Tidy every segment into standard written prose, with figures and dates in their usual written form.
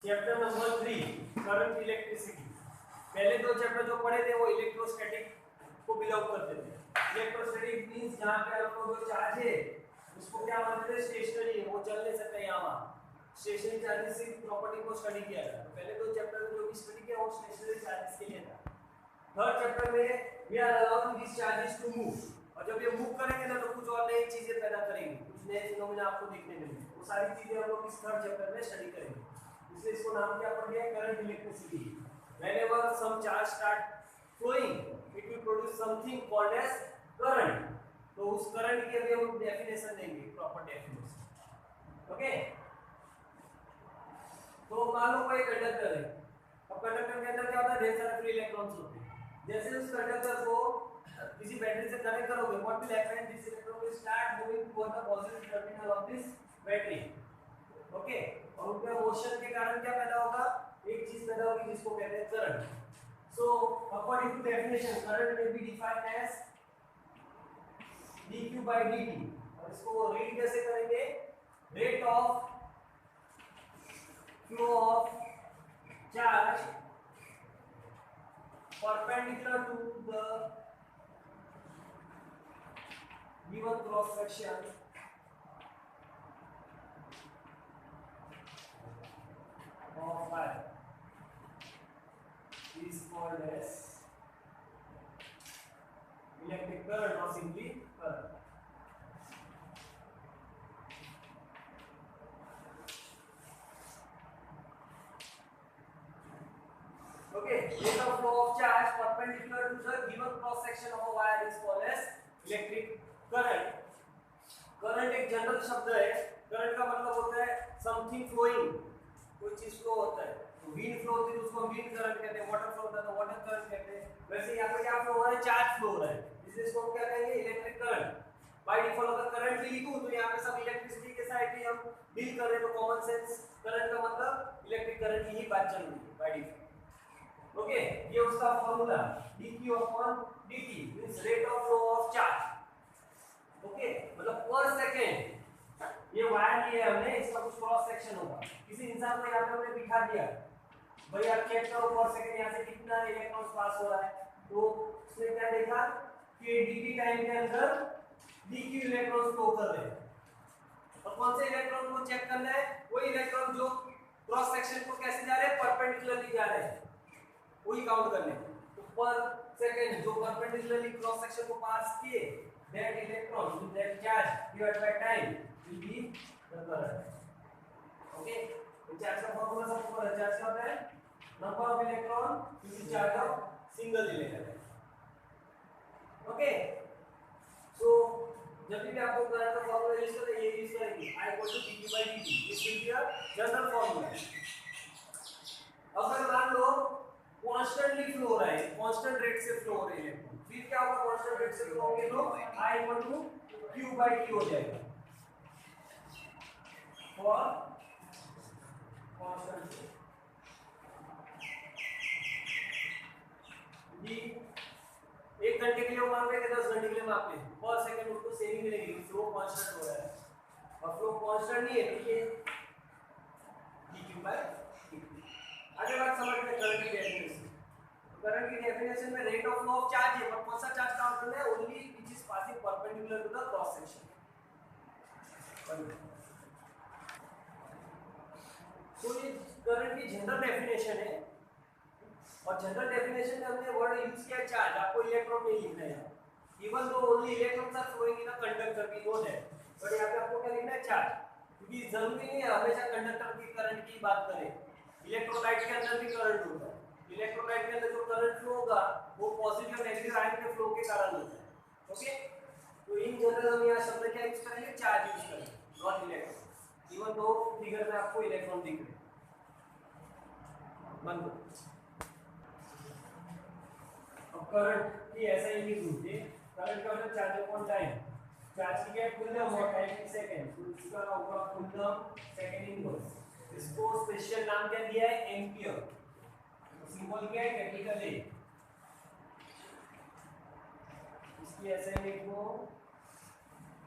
Chapter number 3 current electricity. पहले दो chapter जो पढ़े थे वो इलेक्ट्रोस्टैटिक को बिलोंग करते थे। इलेक्ट्रोस्टैटिक मींस जहां पे आपको जो चार्ज है उसको क्या मानते थे, स्टेशनरी है, वो चल नहीं सकता। यहाँ स्टेशनरी चार्जेस की प्रॉपर्टी को स्टडी किया था। तो पहले दो चैप्टर में जो भी स्टडी किया वो स्टेशनरी चार्जेस के लिए था। थर्ड चैप्टर में we are allowing this charges to move, और जब ये मूव करेंगे ना तो कुछ और नई चीजें पैदा करेंगे, कुछ नए फिनोमेना आपको देखने मिलेंगे। वो सारी चीजें हम लोग इस थर्ड चैप्टर में स्टडी करेंगे। इसलिए इसको नाम क्या पड़ गया, current electricity. whenever some charge start flowing it will produce something called as current। तो उस करंट की अभी हम डेफिनेशन देंगे, प्रॉपर डेफिनेशन। ओके, तो मान लो कोई कंडक्टर है। अब कंडक्टर के अंदर क्या होता है, ढेर सारे फ्री इलेक्ट्रॉन्स होते हैं। जैसे उस कंडक्टर को किसी बैटरी से कनेक्ट करोगे, what will happen, this electron will start moving toward the positive terminal of this battery. Okay, और उनके मोशन के कारण क्या पैदा होगा, एक चीज पैदा होगी जिसको कहते हैं current. So according to definition current में be defined as dq by dt। और इसको रीड कैसे करेंगे, rate of flow of charge perpendicular to the given cross section of wire is called as electric current or simply current। Okay, rate of flow of charge perpendicular to the given cross section of a wire is called as electric current। current एक general शब्द है। current का मतलब होता है something flowing, कोई चीज flow होता है। तो विंड फ्लो होती है तो उसको विंड करंट कहते हैं, वाटर फ्लो होता है तो वाटर करंट कहते हैं। वैसे यहाँ पे क्या फ्लो हो रहा है, चार्ज फ्लो हो रहा है, इसलिए इसको हम क्या कहेंगे, इलेक्ट्रिक करंट। बाय डिफॉल्ट अगर करंट भी लिखूं तो यहाँ पे सब इलेक्ट्रिसिटी के साइड ही हम डील कर रहे हैं, तो कॉमन सेंस करंट का मतलब इलेक्ट्रिक करंट की ही बात चल रही है बाय डिफॉल्ट। ओके, ये उसका formula dq upon dt means rate of flow of charge. Okay, मतलब पर सेकंड ये वायर लिया हमने, इसका कुछ क्रॉस सेक्शन होगा, किसी इंसान को यहाँ पे हमने बिठा दिया, भाई आप चेक करो पर सेकंड यहाँ से कितना इलेक्ट्रॉन्स पास हो रहा है। तो उसने क्या देखा कि dt टाइम के अंदर dq इलेक्ट्रॉन्स फ्लो कर रहे हैं। और कौन से इलेक्ट्रॉन को चेक करना है, वही इलेक्ट्रॉन जो क्रॉस सेक्शन को कैसे जा रहे हैं, परपेंडिकुलरली जा रहे हैं, वही काउंट करने। तो पर सेकंड जो परपेंडिकुलरली क्रॉस सेक्शन को पास किए, that electron with that charge divide by time will be the current. Okay, तो चार्ज का फार्मूला सबको पता है, चार्ज का होता है number of electron into charge of single electron. Okay, so जब भी आपको करंट का फार्मूला यूज करें, ये यूज करेंगे I = dq by dt, this will be a general formula. अगर मान लो कांस्टेंटली फ्लो हो रहा है, कांस्टेंट रेट से फ्लो हो रही है, फिर क्या होगा, कांस्टेंट रेट से फ्लो होंगे तो I = q by t हो जाएगा फॉर कांस्टेंट डी। 1 घंटे के लिए माप रहे थे, 10 घंटे के लिए माप ले, पर सेकंड उसको सेम ही मिलेगी, फ्लो कांस्टेंट हो रहा है। और फ्लो कांस्टेंट नहीं है तो ये dq by dt। आगे बात समझ में, करंट की डेफिनेशन। करंट की डेफिनेशन में rate of flow of charge है, पर कौन सा चार्ज काउंट करना है, only which is passing perpendicular to the cross section. तो ये करंट की जनरल डेफिनेशन है, और जनरल डेफिनेशन में हमने वर्ड यूज किया चार्ज। आपको इलेक्ट्रॉन नहीं लिखना है, even though only electrons are flowing in a conductor we know that, but यहां पे आपको क्या लिखना है, चार्ज। क्योंकि जरूरी नहीं है हमेशा कंडक्टर की करंट की बात करें, इलेक्ट्रोलाइट के अंदर भी करंट होता है। इलेक्ट्रोलाइट के अंदर जो करंट फ्लो होगा वो पॉजिटिव और नेगेटिव आयन के फ्लो के कारण होता है। ओके, तो इन जनरल हम यहां शब्द क्या यूज करेंगे, चार्ज यूज करेंगे, not electron. Even though figure में आपको इलेक्ट्रॉन दिख रहे हैं। मान लो अब करंट की ऐसा ही नहीं ढूंढते, करंट का मतलब चार्ज अपॉन टाइम। चार्ज की क्या कूलम और टाइम की सेकंड, तो इसका होगा कूलम सेकंड इनवर्स। इसको स्पेशल नाम क्या दिया है, एम्पियर। सिंबल क्या है, कैपिटल ए। इसकी असाइनमेंट को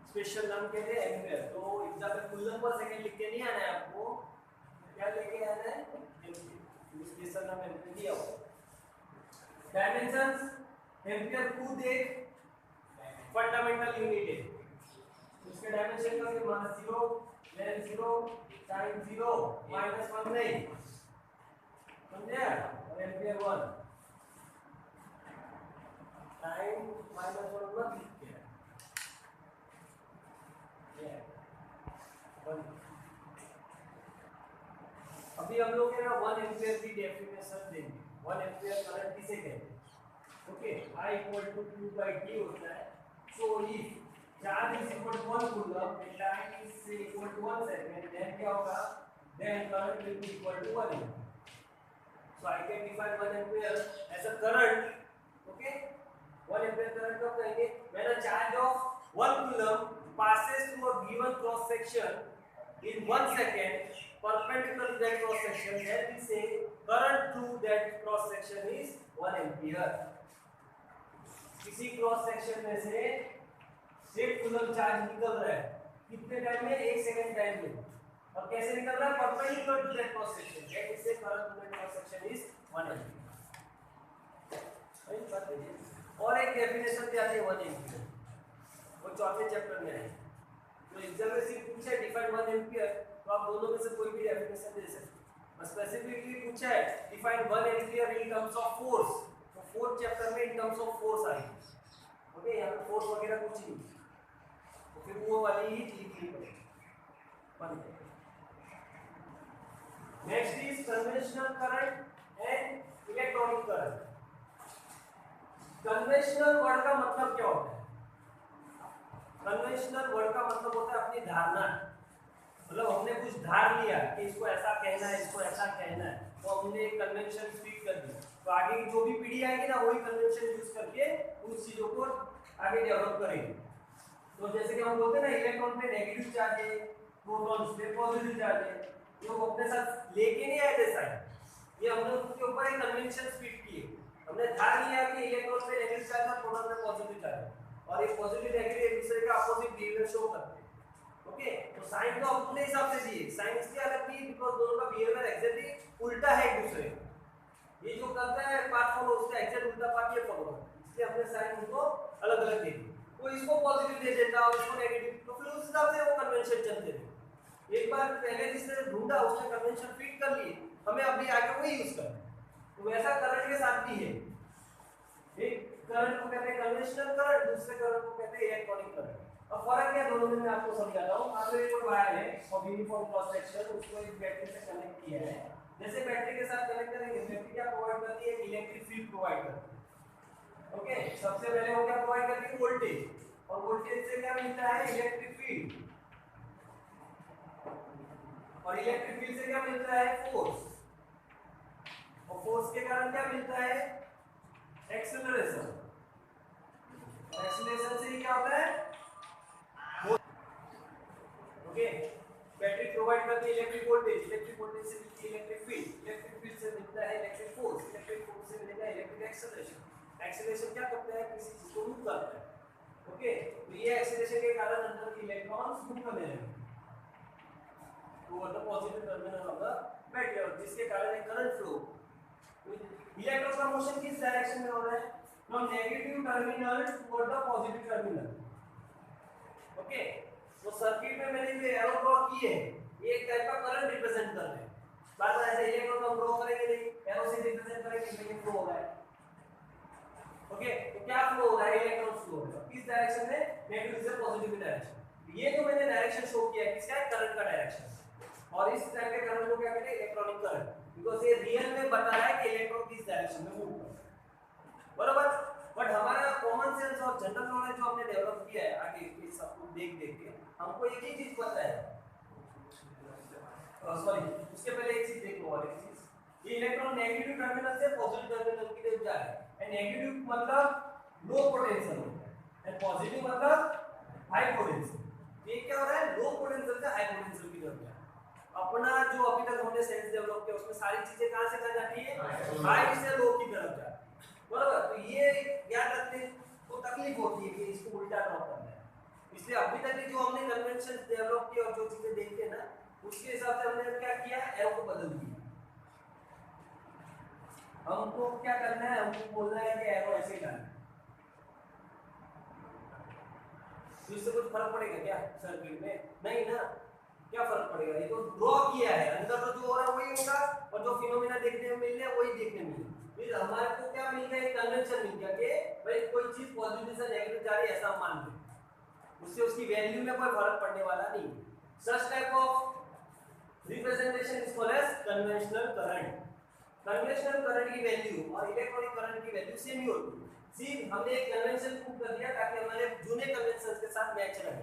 स्पेशल नाम कहते हैं एम्पियर। तो एग्जाम में कूलम पर सेकंड लिख के नहीं आना है आपको, क्या लेके आना है, एम्पियर दिया हुआ। डायमेंशंस एम्पियर खुद एक फंडामेंटल यूनिट है, उसके डायमेंशन का -0 लेंथ 0 टाइम 0 -1 नहीं, समझे? और एम्पियर 1 टाइम -1 मत लिखिए, ये 1। अभी हम लोग ना 1 एम्पियर की डेफिनेशन देंगे। 1 एम्पियर करंट किसे कहते हैं? ओके, I = Q/T होता है। So if charge is equal to 1 coulomb and time is equal to 1 second, then क्या होगा? Then current will be equal to 1 ampere. So I can define 1 ampere as a current. Okay, 1 ampere current कब कहेंगे? When a charge of 1 coulomb passes through a given cross section in 1 second perpendicular to that cross section, then we say current through that cross section is 1 ampere. किसी cross section में से 1 coulomb charge निकल रहा है, कितने time में? 1 second time में। और कैसे निकल रहा है? Perpendicular to that cross section, that is से current through that cross section is 1 ampere. सही बात है। और एक डेफिनेशन भी आती है 1 एम्पीयर, वो चौथे चैप्टर में है। तो एग्जाम में सिर्फ पूछा है डिफाइन 1 एम्पीयर, तो आप दोनों में से कोई भी डेफिनेशन दे सकते हैं। और स्पेसिफिकली पूछा है define 1 ampere in terms of force, तो फोर्थ चैप्टर में in terms of force I. Okay, यहाँ पे फोर्स वगैरह कुछ नहीं, तो फिर वो वाली ही लिखनी पड़ेगी। Next is conventional current and electronic current. Conventional word का मतलब क्या होता है? कन्वेंशनल वर्ड का मतलब होता है अपनी धारणा, मतलब हमने कुछ धार लिया कि इसको ऐसा कहना है, इसको ऐसा कहना है, तो हमने एक कन्वेंशन स्पीक कर दी, तो आगे की जो भी पीढ़ी आएगी ना वही कन्वेंशन यूज करके उस चीजों को आगे डेवलप करेंगे। तो जैसे कि हम बोलते हैं ना इलेक्ट्रॉन पे नेगेटिव चार्ज है, प्रोटॉन पे पॉजिटिव चार्ज है, जो अपने साथ लेके नहीं आए थे साइन, ये हमने उसके ऊपर एक कन्वेंशन स्पीक किए। हमने धार लिया कि इलेक्ट्रॉन पे नेगेटिव चार्ज है, प्रोटॉन पे पॉजिटिव चार्ज है, और एक पॉजिटिव नेगेटिव एक दूसरे का अपोजिट बिहेवियर शो करते हैं। ओके, तो साइन तो अपने हिसाब से दिए, साइन इसलिए अलग दिए बिकॉज़ दोनों का बिहेवियर एग्जैक्टली उल्टा है एक दूसरे का। ये जो करता है पाथ फॉलो, उसका एग्जैक्ट उल्टा पाथ ये फॉलो करता है, इसलिए हमने साइन उनको अलग अलग दे दिए। तो इसको पॉजिटिव दे देता और इसको नेगेटिव, तो फिर उस हिसाब से वो कन्वेंशन चलते थे। एक बार पहले जिसने ढूंढा उसने कन्वेंशन फिट कर लिए, हमें अभी आगे वही यूज करना है। तो वैसा करंट के साथ भी है, एक करंट को कहते हैं कन्वेंशनल करंट, दूसरे करंट को कहते हैं इलेक्ट्रॉनिक करंट। अब फर्क क्या दोनों में मैं आपको समझाता हूं। मान लो एक वायर है और यूनिफॉर्म क्रॉस सेक्शन, उसको एक बैटरी से कनेक्ट किया है। जैसे बैटरी के साथ कनेक्ट करेंगे, बैटरी क्या प्रोवाइड करती है? इलेक्ट्रिक फील्ड प्रोवाइड करती है। ओके, सबसे पहले वो क्या प्रोवाइड करती है? वोल्टेज, और वोल्टेज से क्या मिलता है? इलेक्ट्रिक फील्ड, और इलेक्ट्रिक फील्ड से क्या मिलता है? फोर्स, और फोर्स के कारण क्या मिलता है? एक्सेलरेशन, एक्सेलरेशन से क्या होता है? ओके, बैटरी प्रोवाइड करती है इलेक्ट्रिक वोल्टेज, इलेक्ट्रिक वोल्टेज से मिलती है इलेक्ट्रिक फील्ड, इलेक्ट्रिक फील्ड से मिलता है इलेक्ट्रिक फोर्स, इलेक्ट्रिक फोर्स से मिलेगा इलेक्ट्रिक एक्सेलरेशन। एक्सेलरेशन क्या करता है? किसी चीज को मूव करता है। ओके, तो ये एक्सेलरेशन के कारण अंदर के इलेक्ट्रॉन्स मूव करने लगेंगे toward the positive terminal of the battery, और जिसके कारण एक करंट फ्लो। इलेक्ट्रॉन का मोशन किस डायरेक्शन में हो रहा है? From negative terminal toward the positive terminal. Okay, तो सर्किट में मैंने जो एरो ड्रॉ किए हैं, ये एक टाइप का करंट रिप्रेजेंट कर रहे हैं। बार बार ऐसे इलेक्ट्रॉन को ड्रॉ करेंगे नहीं, एरो से रिप्रेजेंट करेंगे, लेकिन फ्लो हो रहा है। ओके, तो क्या फ्लो हो रहा है? इलेक्ट्रॉन फ्लो हो रहा है। किस डायरेक्शन में? नेगेटिव से पॉजिटिव डायरेक्शन। ये तो मैंने डायरेक्शन शो किया है, किसका? करंट का डायरेक्शन। और इस टाइप के करंट को क्या कहते हैं? इलेक्ट्रॉनिक करंट, बिकॉज़ ये रियल में बता रहा है कि इलेक्ट्रॉन किस डायरेक्शन में मूव कर रहा है। बराबर? बट हमारा कॉमन सेंस और जनरल नॉलेज जो हमने डेवलप किया है आगे ये सब कुछ देख देख के, हमको एक ही चीज पता है। सॉरी, उसके पहले एक चीज देख लो, और एक चीज, ये इलेक्ट्रॉन नेगेटिव टर्मिनल से पॉजिटिव टर्मिनल की तरफ जा रहा है, एंड नेगेटिव मतलब लो पोटेंशियल होता है एंड पॉजिटिव मतलब हाई पोटेंशियल। ये क्या हो रहा है? लो पोटेंशियल से हाई पोटेंशियल की तरफ जा रहा है। अपना जो अभी तक हमने सेंस डेवलप किया उसमें सारी चीजें कहां से कहां जाती है? हाई से लो की तरफ जा रही है। बराबर? तो ये याद रखने को तकलीफ होती है कि इसको उल्टा ड्रॉ करना है, इसलिए अभी तक जो हमने कन्वेंशन डेवलप किया और जो चीजें देखते हैं ना, उसके हिसाब से हमने क्या किया? एरो को बदल दिया। हमको क्या करना है, हमको बोलना है कि एरो ऐसे डालना है। इससे कुछ फर्क पड़ेगा क्या सर्किट में? नहीं ना, क्या फर्क पड़ेगा? ये तो ड्रॉ किया है, अंदर तो जो हो रहा है वही होगा और जो फिनोमेना देखने में मिल रहा है वही देखने में मिलेगा। फिर हमारे को क्या मिल गया, एक कन्वेंशन मिल गया कि भाई कोई चीज पॉजिटिव से नेगेटिव जा रही है ऐसा मान लो, उससे उसकी वैल्यू में कोई फर्क पड़ने वाला नहीं। Such type of representation is called as conventional current. Conventional current की वैल्यू और इलेक्ट्रॉनिक करंट की वैल्यू सेम ही होती है। सिर्फ हमने एक कन्वेंशन प्रूव कर दिया ताकि हमारे जूने कन्वेंशंस के साथ मैच रहे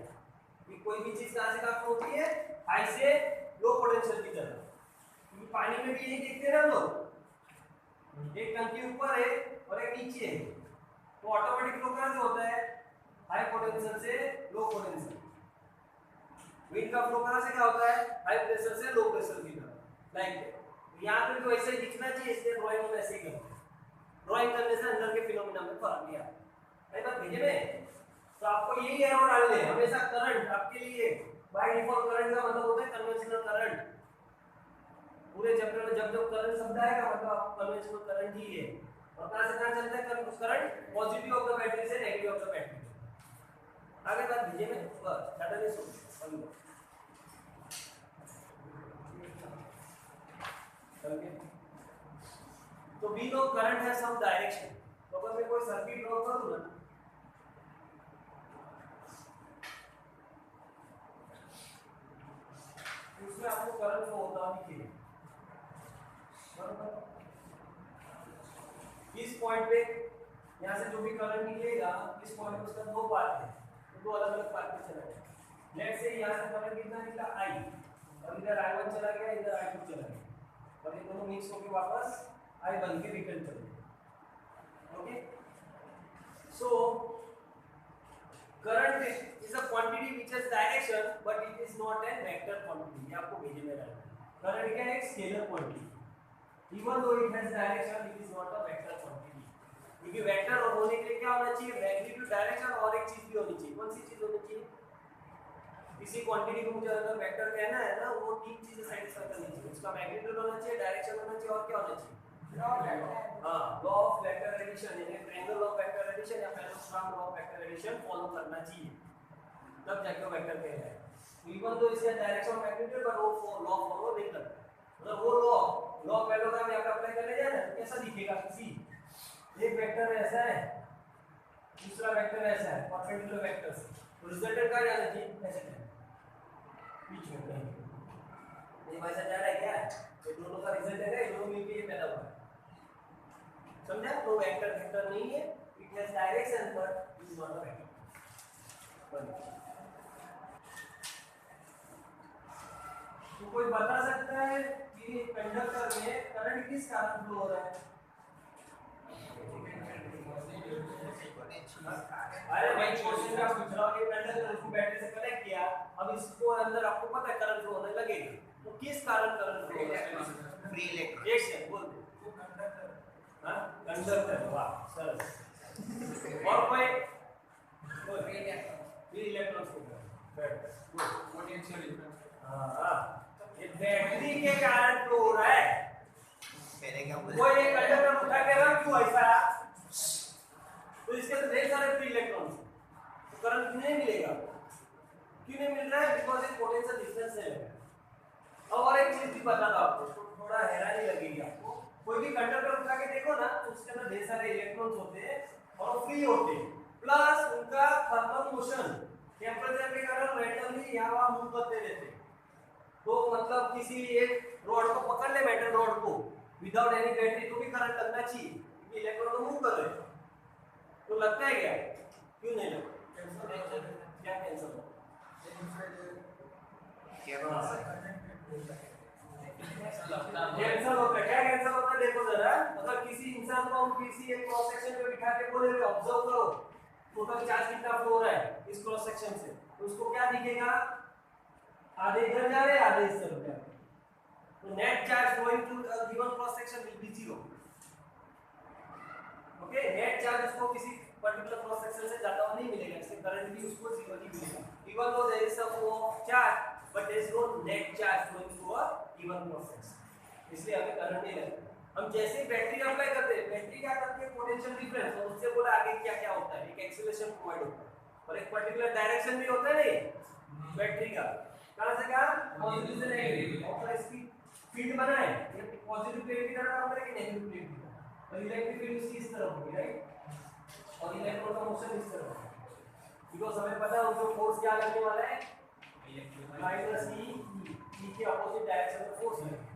कि कोई भी चीज कहां से कहां होती है, हाई से लो पोटेंशियल की तरफ। क्योंकि पानी में भी यही देखते हैं ना लोग, एक टंकी ऊपर है और एक नीचे है, तो ऑटोमेटिक फ्लो कहां से होता है, हाई पोटेंशियल से लो पोटेंशियल। विंड का फ्लो कहां से क्या होता है, हाई प्रेशर से लो प्रेशर की तरफ। लाइक यहाँ पे भी वैसे ही दिखना चाहिए, इसलिए ड्राइंग में ऐसे ही करते हैं। ड्राइंग करने से अंदर के फिनोमेना में फर्क नहीं आता। बात भेजे में तो आपको यही एरो डालने हैं हमेशा। करंट आपके लिए बाय डिफॉल्ट करंट का मतलब होता है कन्वेंशनल करंट। पूरे चैप्टर में जब जब करंट शब्द आएगा मतलब आपको कन्वेंशनल करंट ही है। और कहां से कहां चलता है current, positive of the battery से नेगेटिव ऑफ द बैटरी। आगे बात भेजे में बस ज्यादा नहीं सुन तो वी नो करंट है सम डायरेक्शन। तो अगर मैं कोई सर्किट ड्रॉ करूं ना, उसमें आपको करंट फ्लो होता हुआ दिखेगा, बराबर। इस पॉइंट पे यहां से जो भी करंट निकलेगा, इस पॉइंट पे उसका दो पाथ है, तो दो अलग अलग पाथ पे चला गया। लेट्स से यहां से करंट कितना निकला I, और इधर I1 चला गया, इधर I2 चला गया, और ये दोनों मिक्स होके वापस I1 के रिटर्न चले गए। Okay, so current is a quantity which has direction but it is not an vector quantity. ये आपको भेजे में रहना है। करंट क्या है, एक scalar quantity, even though it has direction it is not a vector quantity. क्योंकि वेक्टर होने के लिए क्या होना चाहिए, मैग्नीट्यूड, डायरेक्शन और एक चीज भी होनी चाहिए। कौन सी चीज होनी चाहिए? किसी क्वांटिटी को मुझे अगर वेक्टर कहना है ना, वो तीन चीजें सेटिस्फाई करनी चाहिए। उसका मैग्नीट्यूड होना चाहिए, डायरेक्शन होना चाहिए, और क्या होना चाहिए? लॉ ऑफ वेक्टर एडिशन, यानी ट्रायंगल ऑफ वेक्टर एडिशन या parallelogram law of vector addition follow करना चाहिए, तब जाके वेक्टर कहलाएगा। इवन तो इसका डायरेक्शन मैग्नीट्यूड पर वो लॉ फॉलो नहीं करता, मतलब वो लॉ पैरेललोग्राम यहां पे अप्लाई करने जाए ना, कैसा दिखेगा? किसी एक वेक्टर ऐसा है, दूसरा वेक्टर ऐसा है, परपेंडिकुलर वेक्टर्स, तो रिजल्टेंट का जाना चाहिए ऐसे बीच में कहीं। ये वैसा जा रहा है क्या, ये दोनों का रिजल्टेंट है, दोनों मिलके ये पैदा हुआ है, समझा? तो वेक्टर नहीं है, it has direction but it is not a vector. तो कोई बता सकता है कि कंडक्टर में करंट किस कारण फ्लो हो रहा है? अरे भाई क्वेश्चन का पूछ रहा हूं कि कंडक्टर को बैटरी से कनेक्ट किया, अब इसको अंदर आपको पता है करंट फ्लो होने लगेगा, तो किस कारण करंट फ्लो हो रहा है? Free electron. एक सेकंड बोल दे, वो कंडक्टर, हां कंडक्टर, वाह सर। और कोई फ्री इलेक्ट्रॉन को पोटेंशियल डिफरेंस, हां ये बैटरी के कारण फ्लो हो रहा है। मैंने क्या बोला, कोई एक कंडक्टर उठा के रख, क्यों ऐसा? तो इसके अंदर ढेर सारे फ्री इलेक्ट्रॉन, तो करंट नहीं मिलेगा। क्यों नहीं मिल रहा है? बिकॉज़ एक पोटेंशियल डिफरेंस है। और एक चीज भी बता दो आपको, तो थोड़ा हैरानी लगेगी आपको। कोई भी कंडक्टर उठा के देखो ना, तो उसके अंदर ढेर सारे इलेक्ट्रॉन्स होते हैं और फ्री होते हैं, प्लस उनका थर्मल मोशन टेंपरेचर के कारण रैंडमली यहां वहां मूव करते रहते हैं। तो मतलब किसी एक रॉड को पकड़ ले, मेटल रॉड को, विदाउट एनी बैटरी, तो भी करंट लगना चाहिए, क्योंकि इलेक्ट्रॉन तो मूव कर रहे हैं। तो लगता है क्या? क्यों नहीं लगता? क्या कैंसर होता है? कैंसर होता है। क्या कैंसर होता है देखो जरा, अगर किसी इंसान को हम किसी एक क्रॉस सेक्शन पे बिठा के बोले ऑब्जर्व करो टोटल चार्ज कितना फ्लो हो रहा है इस क्रॉस सेक्शन से, तो उसको क्या दिखेगा? आधे इधर जा रहे हैं, आधे इस तरफ जा रहे हैं। तो net charge flowing through a given cross section will be 0। Okay, net charge उसको किसी पर्टिकुलर क्रॉस सेक्शन से जाता हुआ नहीं मिलेगा, इससे करंट भी उसको 0 ही मिलेगा। Even though there is a flow of charge but there is no net charge flowing through a given cross section, इसलिए हमें करंट नहीं लगता। हम जैसे ही बैटरी अप्लाई करते हैं, बैटरी क्या करती है, पोटेंशियल डिफरेंस, और उससे बोला आगे क्या क्या होता है, एक एक्सीलरेशन प्रोवाइड होता है और एक पर्टिकुलर डायरेक्शन भी होता है नहीं बैटरी का, कहां से कहां, पॉजिटिव से नेगेटिव, और इसकी फील्ड बना है, ये पॉजिटिव प्लेट की तरह काम करेगी, नेगेटिव प्लेट की तरह, और इलेक्ट्रिक फील्ड उसकी इस तरफ होगी, राइट, और इलेक्ट्रॉन का मोशन इस तरफ होगा, बिकॉज़ हमें पता है उसको फोर्स क्या लगने वाला है, माइनस ई के अपोजिट डायरेक्शन में फोर्स लगेगा,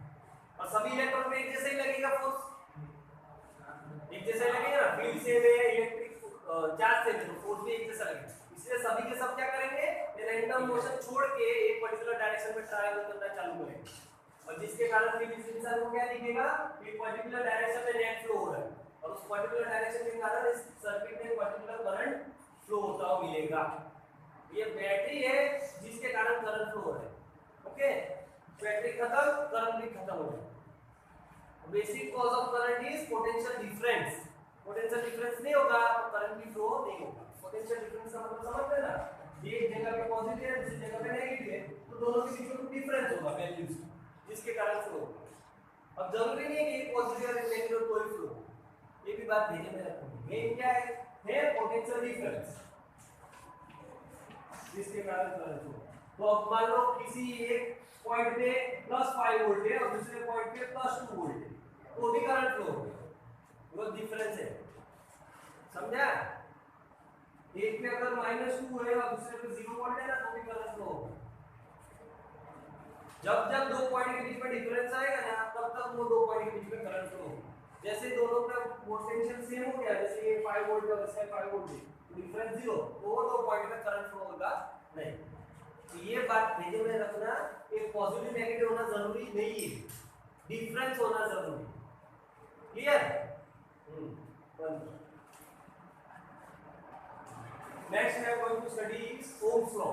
और सभी इलेक्ट्रॉन पे एक जैसा ही लगेगा फोर्स, एक जैसा ही लगेगा ना, फील्ड से है, इलेक्ट्रिक चार्ज से तो फोर्स भी एक जैसा लगेगा, इसलिए सभी के सब क्या करेंगे, रैंडम मोशन छोड़ के एक पर्टिकुलर डायरेक्शन में ट्रैवल करना चालू करेंगे, और जिसके कारण फिर इस इंसान को क्या दिखेगा, एक पर्टिकुलर डायरेक्शन में नेट फ्लो हो रहा है, और उस पर्टिकुलर डायरेक्शन के कारण इस सर्किट में पर्टिकुलर करंट फ्लो होता हुआ मिलेगा, ये बैटरी है जिसके कारण करंट फ्लो हो रहा है, ओके, बैटरी खत्म, करंट भी खत्म हो जाएगा, basic cause of current is potential difference, potential difference नहीं होगा तो करंट भी फ्लो नहीं होगा, पोटेंशियल डिफरेंस का मतलब समझते हैं ना, एक जगह पे पॉजिटिव है दूसरी जगह पे नेगेटिव है, तो दोनों के बीच में डिफरेंस होगा वैल्यूज, जिसके कारण फ्लो होगा। अब जरूरी नहीं है कि पॉजिटिव और नेगेटिव कोई फ्लो, ये भी बात ध्यान में रखनी है, मेन क्या है पोटेंशियल डिफरेंस, जिसके कारण करंट फ्लो। तो अब मान लो किसी एक पॉइंट पे +5 वोल्ट है और दूसरे पॉइंट पे +2 वोल्ट है, तो भी करंट फ्लो होगा, वो डिफरेंस है, समझा, एक पे अगर -2 है और दूसरे पे 0 वोल्ट है ना, तो भी करंट फ्लो होगा, जब जब दो पॉइंट के बीच में डिफरेंस आएगा ना, तब तक वो दो पॉइंट के बीच में करंट फ्लो होगा, जैसे दोनों का पोटेंशियल सेम हो गया, जैसे ये 5 वोल्ट और इसका 5 वोल्ट है, डिफरेंस 0, तो वो दो पॉइंट में करंट फ्लो होगा नहीं, तो ये बात ध्यान में रखना, एक पॉजिटिव नेगेटिव होना जरूरी नहीं है, डिफरेंस होना जरूरी, clear. Next we are going to study Ohm's law.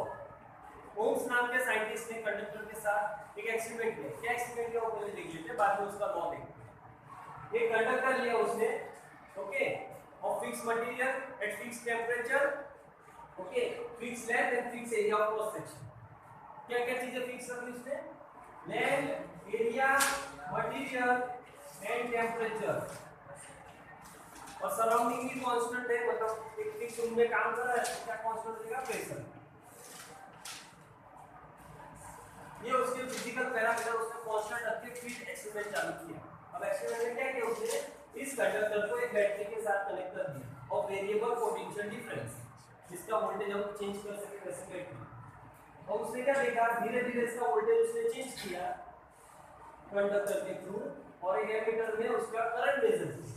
Ohm's नाम के साइंटिस्ट ने कंडक्टर के साथ एक एक्सपेरिमेंट किया, क्या एक्सपेरिमेंट किया वो पहले देख लेते हैं, बाद में उसका लॉ देखते हैं। एक कंडक्टर लिया उसने, okay, of fix material at fix temperature, okay, fix length and fix area of cross section, क्या क्या चीजें फिक्स रखी उसने, length, area, material and temperature, और सराउंडिंग भी कांस्टेंट है, मतलब एक फिक्स रूम में काम कर रहा है तो क्या कांस्टेंट रहेगा, प्रेशर, ये उसके फिजिकल पैरामीटर उसने कांस्टेंट रख के फिर एक्सपेरिमेंट चालू किया। अब एक्सपेरिमेंट में क्या किया उसने, इस कंडक्टर को एक बैटरी के साथ कनेक्ट कर दिया और वेरिएबल पोटेंशियल डिफरेंस, जिसका वोल्टेज हम चेंज कर सके वैसे कनेक्ट किया, और उसने क्या देखा, धीरे धीरे इसका वोल्टेज उसने चेंज किया कंडक्टर के थ्रू, और एक एमीटर में उसका करंट मेजर किया,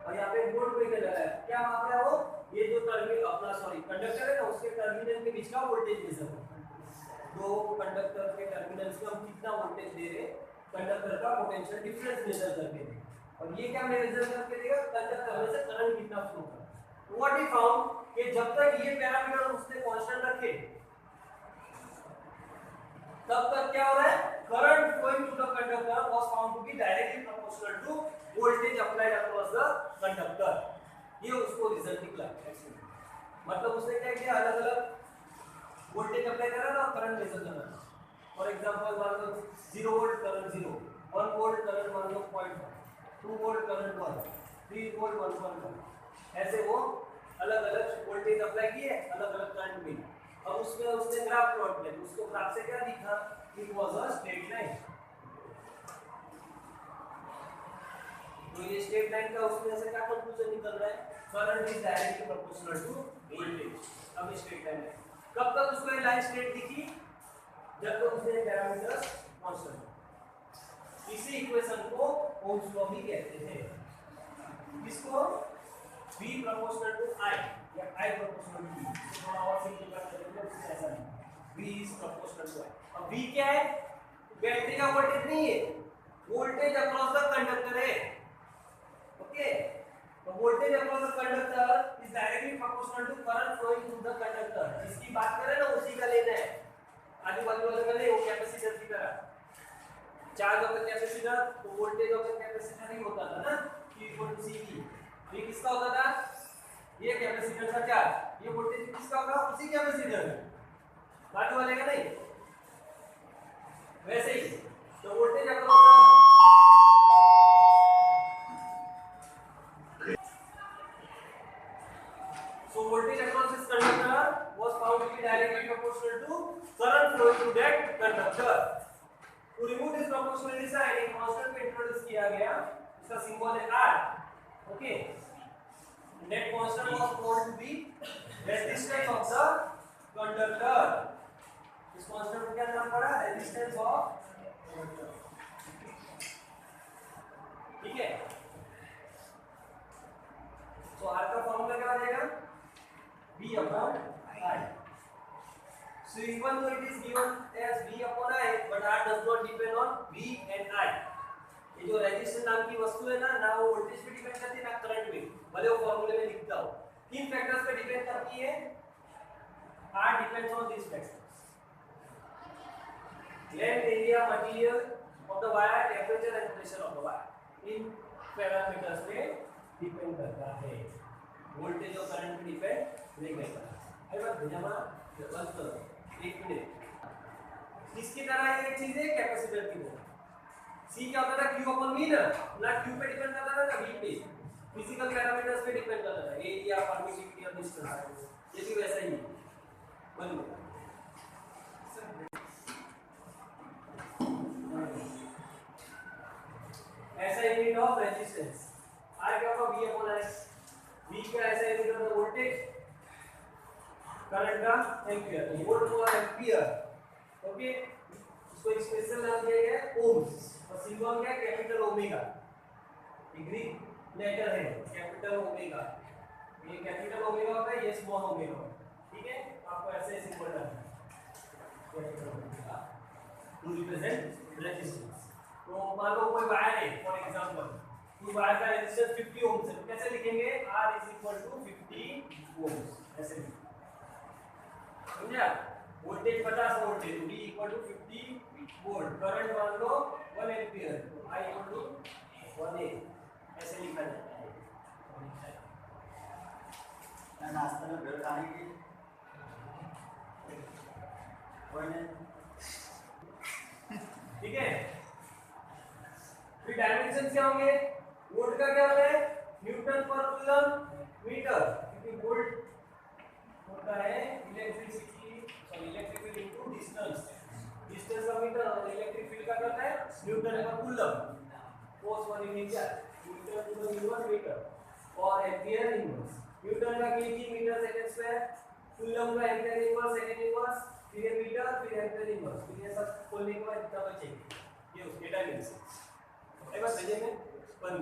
और यहाँ पे वोल्ट मीटर लगाया, क्या माप रहा है वो, ये जो टर्मिनल अपना कंडक्टर है ना, उसके टर्मिनल के बीच का वोल्टेज मेजर, दो कंडक्टर के टर्मिनल्स में हम कितना वोल्टेज दे रहे, कंडक्टर का पोटेंशियल डिफरेंस मेजर करके देगा, और ये क्या मेजर करके देगा, कंडक्टर में से करंट कितना फ्लो कर रहा है। व्हाट ही फाउंड कि जब तक ये पैरामीटर उसने कांस्टेंट रखे, तब तक क्या हो रहा है, current flowing to the conductor was found to be directly proportional to voltage applied across the conductor, ये उसको रिजल्ट निकला एक्चुअली, मतलब उसने क्या किया, अलग अलग वोल्टेज अप्लाई करा ना, करंट मेजर करना, फॉर एग्जांपल मान लो 0 वोल्ट करंट 0, 1 वोल्ट करंट मान लो 0.1, 2 वोल्ट करंट 1, 3 वोल्ट 1.1, ऐसे वो अलग अलग वोल्टेज अप्लाई किए, अलग अलग करंट मिला, अब उसमें उसने ग्राफ प्लॉट किया, उसको ग्राफ से क्या दिखा, it was a straight line, तो ये स्ट्रेट लाइन का उसमें से क्या कंक्लूजन निकल रहा है, current is directly proportional to voltage, अब स्ट्रेट लाइन है, कब तक उसको ये लाइन स्ट्रेट दिखी, जब तक उसने पैरामीटर कांस्टेंट, इसी इक्वेशन को ओम्स लॉ भी कहते हैं, इसको V proportional to I या I proportional to V, थोड़ा और सिंपल कर देते हैं, उससे ऐसा नहीं, V is proportional to I, अब V क्या है, बैटरी का वोल्टेज नहीं है, वोल्टेज अक्रॉस द कंडक्टर है, ओके, तो voltage across the conductor is directly proportional to current flowing through the conductor, जिसकी बात करें ना उसी का लेना है, आजू बाजू वाले का नहीं, वो कैपेसिटर की तरह, चार्ज होकर कैपेसिटर, तो वोल्टेज होकर कैपेसिटर ही होता था ना, Q इक्वल टू CV, ये किसका होता था, ये कैपेसिटर का चार्ज, ये वोल्टेज किसका होगा, उसी कैपेसिटर का, बाजू वाले का नहीं, वैसे ही तो वोल्टेज अक्रॉस दिया गया, इसका सिंबल है R. Okay, net constant was found to be resistance of the conductor. इस कांस्टेंट को क्या नाम पड़ा? Resistance of conductor. ठीक है, तो R का फॉर्मूला क्या आ जाएगा? V upon I. So even though it is given as V upon I, but R does not depend on V and I. ये जो रेजिस्टेंस नाम की वस्तु है ना वो वोल्टेज पे डिपेंड करती है ना करंट पे, भले वो फॉर्मूले में लिखता हो. तीन फैक्टर्स पे डिपेंड करती है. R depends on these factors: length, area, material of the wire, temperature and pressure of the wire. In parameters पे डिपेंड करता है, वोल्टेज और करंट पे डिपेंड नहीं करता. अरे बात भैया बस करो एक मिनट. किसकी तरह ये चीज है? कैपेसिटर की तरह. C क्या होता था? Q अपॉन V ना Q पे डिपेंड करता था ना V पे. फिजिकल पैरामीटर्स पे डिपेंड करता था, एरिया, परमिटिविटी और डिस्टेंस. ये भी वैसा ही है. बन गया. ऐसा यूनिट ऑफ रेजिस्टेंस R क्या होगा? V upon I. V का ऐसा यूनिट होता है वोल्टेज, करंट का एम्पीयर, वोल्ट और एम्पीयर. ओके, इसको एक स्पेशल नाम दिया गया है ओम्स, और सिंबल क्या है? Capital omega. ये ग्रीक लेटर है कैपिटल ओमेगा. ये कैपिटल ओमेगा होता है, ये स्मॉल ओमेगा होता है. ठीक है, आपको ऐसे सिंबल डालना है capital omega to represent resistance. तो मान लो कोई वायर है, फॉर एग्जांपल तो वायर का रेजिस्टेंस 50 ओम है, तो कैसे लिखेंगे? R = 50 ओम. ऐसे लिखेंगे, समझा? वोल्टेज 50 वोल्ट है तो V = 50 वोल्ट. करंट मान लो 1 एंपियर तो I = 1 A. ऐसे लिखा जाता है. नाश्ता में ब्रेड खाने की ठीक है. फिर डायमेंशन क्या होंगे? वोल्ट का क्या होता है? न्यूटन पर कूलम मीटर, क्योंकि वोल्ट होता है electricity electric field into distance. Distance का मीटर और इलेक्ट्रिक फील्ड का क्या होता है? न्यूटन पर कूलम. फोर्स पर यूनिट न्यूटन पर यूनिट मीटर और एम्पीयर इनवर्स. न्यूटन का KG metre second square, coulomb का एम्पीयर इनवर्स सेकंड इनवर्स, फिर मीटर, फिर एम्पीयर इनवर्स. फिर ये सब खोलने के बाद इतना बचेगा. ये उसके डायमेंशन. एक बार भेजे में बन